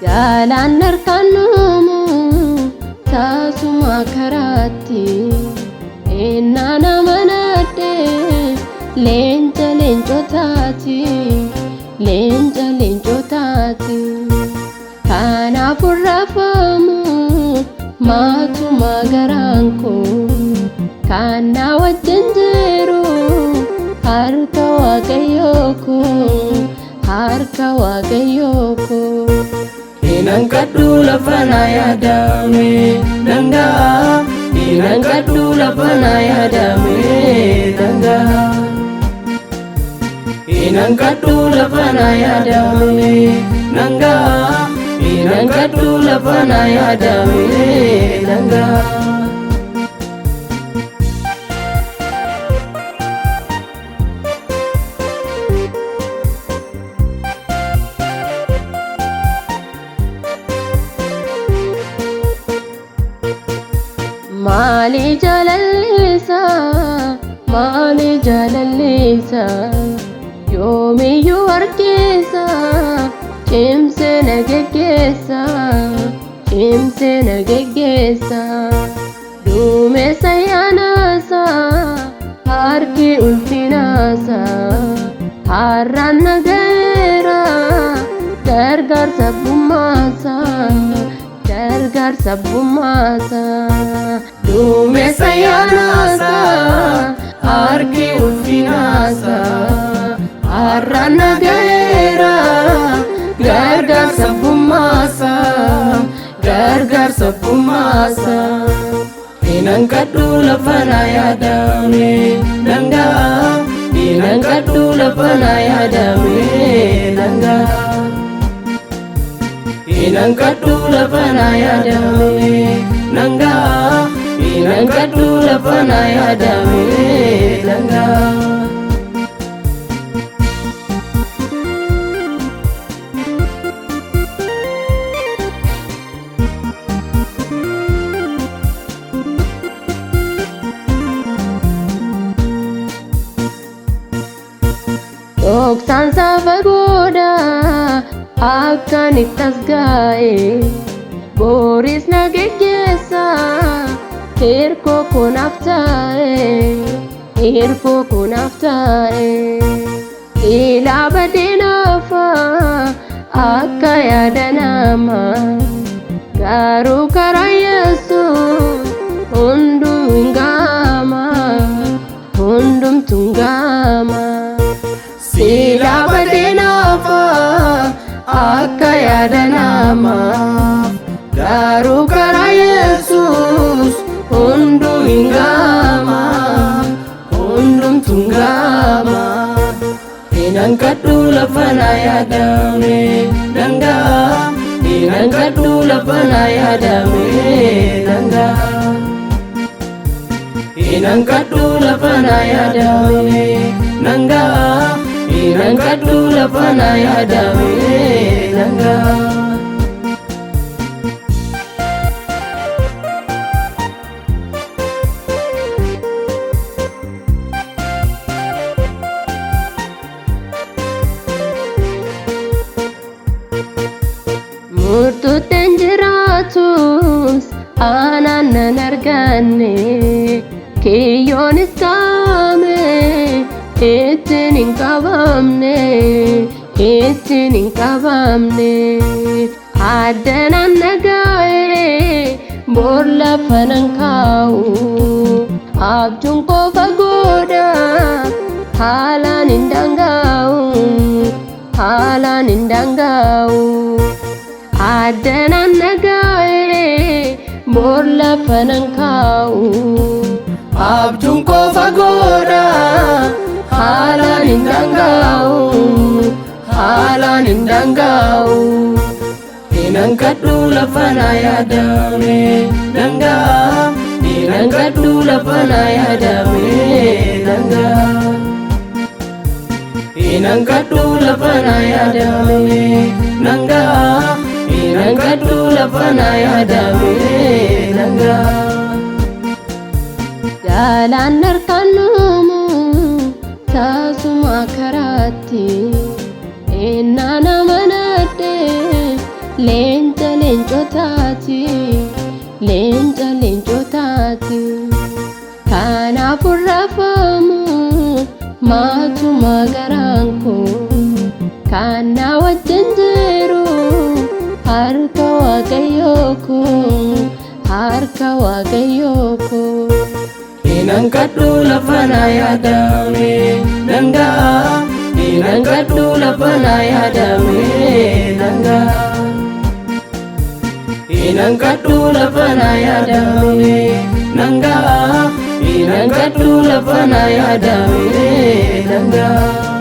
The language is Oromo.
Jalan narkanumu tasuma karati enana manade lenja lenjo tati kana furafamu matu magaranku kana wajenjeru harka wagayoko Inangkadu lafana ya dame danga Inangkadu lafana ya dame danga Inangkadu lafana ya dame danga Inangkadu lafana ya dame danga Mali jalalisa Yomi yuarkisa Chimse nagegesa Dume sayanasa Harki ulfinasa Harran nagera Gargar sabumasa Dume sayanasa Harki ulfinasa Harran nagera Gargar sabumasa Inangkadu lafana ya dame danga Inangkadu lafana ya dame danga Inangkadu lafana ya dame danga Inangkadu lafana ya dame danga Oksan safagoda akan itasgae Boris nagegesa Hirko kunaftae Ila badinafa akka yadanama Garu karayesu hundum tungama Sila badinafa akka yadanama Garu kara Yesus hundum tunggama Inangkadu lafana ya dame danga Inangkadu lafana ya dame danga Inangkadu lafana ya dame danga Inangkadu lafana ya dame danga Murtu tenjiratus ananan arganne Kiyonis kame itinin kabamne Addanan nagae borla fanankau Abjun kofa goda halan indangau Addanan nagae borla fanankau Abjun kofa goda halan indangau Inangkadu lafana ya dame danga Inangkadu lafana ya dame danga Inangkadu lafana ya dame danga Inangkadu lafana ya dame danga Jalan narkanumu tasuma karati enana manade leenca leencotaati leenca leencotaati kanaafuu rafamu maatuma garaan koo kan na wajjin jiru harka Waaqayyoo koo harka Waaqayyoo koo inankadhu lafa na yaadame nangaa inankadhu lafa na yaadame nangaa inankadhu lafa na yaadame nangaa inankadhu lafa na yaadame nangaa